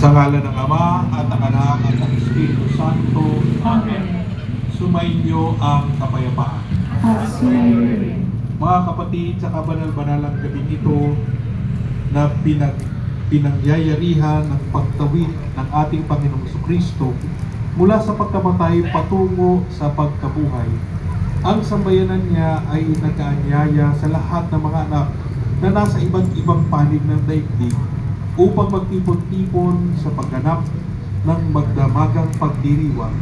Sa ngalan ng Ama at ng Anak at ng Espiritu Santo. Amen. Sumainyo ang kapayapaan. At sumainyo rin. Mga kapatid, sa kabanal-banalang gabing ito na pinangyayarihan ng pagtawid ng ating Panginoong Jesucristo mula sa pagkamatay patungo sa pagkabuhay, ang sambayanan niya ay nag-aanyaya sa lahat ng mga anak na nasa iba't ibang panig ng daigdig upang magtipon-tipon sa pagganap ng magdamagang pagdiriwang.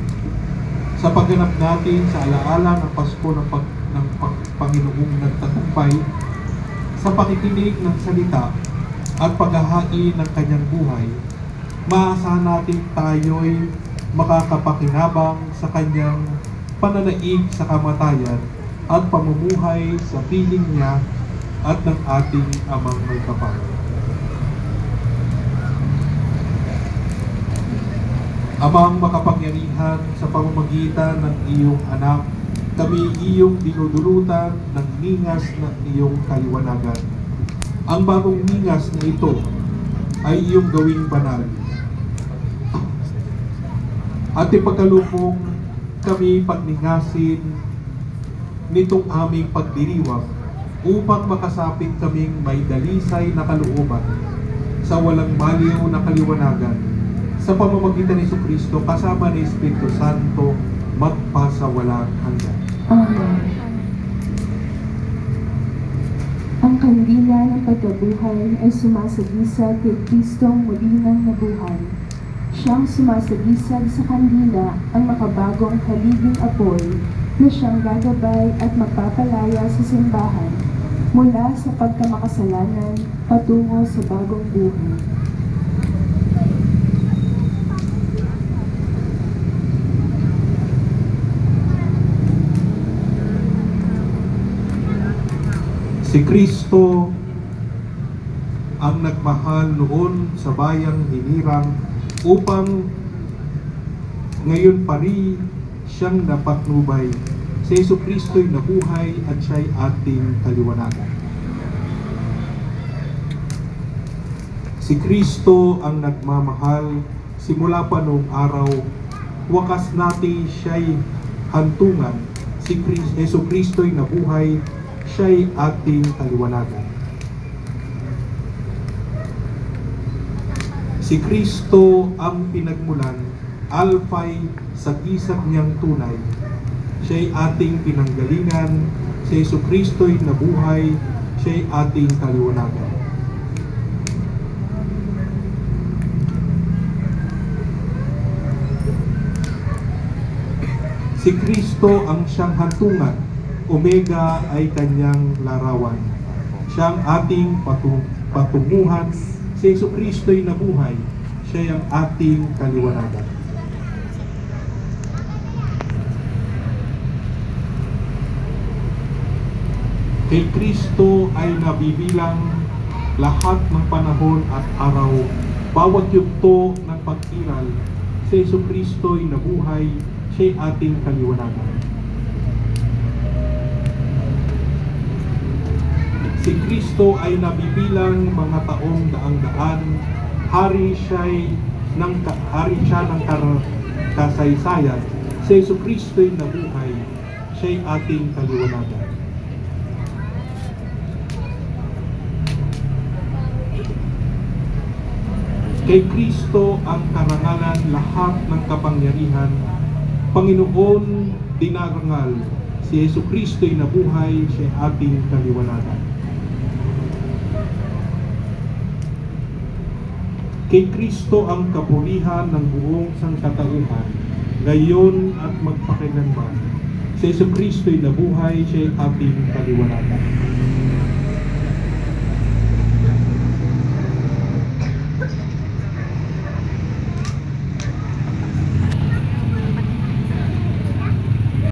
Sa pagganap natin sa alaala ng Pasko ng Panginoong nagtagumpay, sa pakikinig ng salita at paghahain ng kanyang buhay, maasahan natin tayo'y makakapakinabang sa kanyang pananaig sa kamatayan at pamumuhay sa piling niya at ng ating Amang may kapal. Amang makapangyarihan, sa pamamagitan ng iyong anak, kami iyong dinudulutan ng ningas ng iyong kaliwanagan. Ang bagong ningas na ito ay iyong gawing banal. At ipagkaloob kami pagningasin nitong aming pagdiriwang upang makasapit kaming may dalisay na kalooban sa walang maliw na kaliwanagan sa pamamagitan ni Jesucristo kasama ni Espiritu Santo magpasawalang hanggan. Amen. Ang kandila ng pagkabuhay ay sumasagisag kay Kristong muli nang nabuhay. Siyang sumasagisag sa kandila ang makabagong haliging apoy na siyang gagabay at magpapalaya sa simbahan mula sa pagkamakasalanan patungo sa bagong buhay. Si Kristo ang nagmahal noon sa bayang hinirang upang ngayon pa rin siyang napatnubay. Si Jesucristo'y nabuhay at siya'y ating kaliwanagan. Si Kristo ang nagmamahal simula pa noong araw, wakas natin siya'y hantungan. Si Jesucristo'y nabuhay, siya'y ating kaliwanagan. Si Kristo ang pinagmulan, alphay sa kisap niyang tunay. Siya'y ating pinanggalingan. Si Jesucristo'y nabuhay, siya'y ating kaliwanagan. Si Kristo ang siyang hantungan, Omega ay kanyang larawan. Siyang ating patunguhan. Si Jesucristo'y nabuhay, siya ang ating kaliwanagan. Kay Kristo ay nabibilang lahat ng panahon at araw, bawat yugto ng pag-iral. Si Jesucristo'y nabuhay, siya ating kaliwanagan. Si Kristo ay nabibilang mga taong daang-daan, hari siya ng kasaysayan. Si Jesucristo'y nabuhay, siya'y ating kaliwanagan. Kay Kristo ang karangalan lahat ng kapangyarihan, Panginoon dinarangal. Si Jesucristo'y nabuhay, siya'y ating kaliwanagan. Kay Kristo ang kapulihan ng buong sangkatauhan, ngayon at magpakailanman. Si Jesucristo'y nabuhay, siya'y ating kaliwanagan.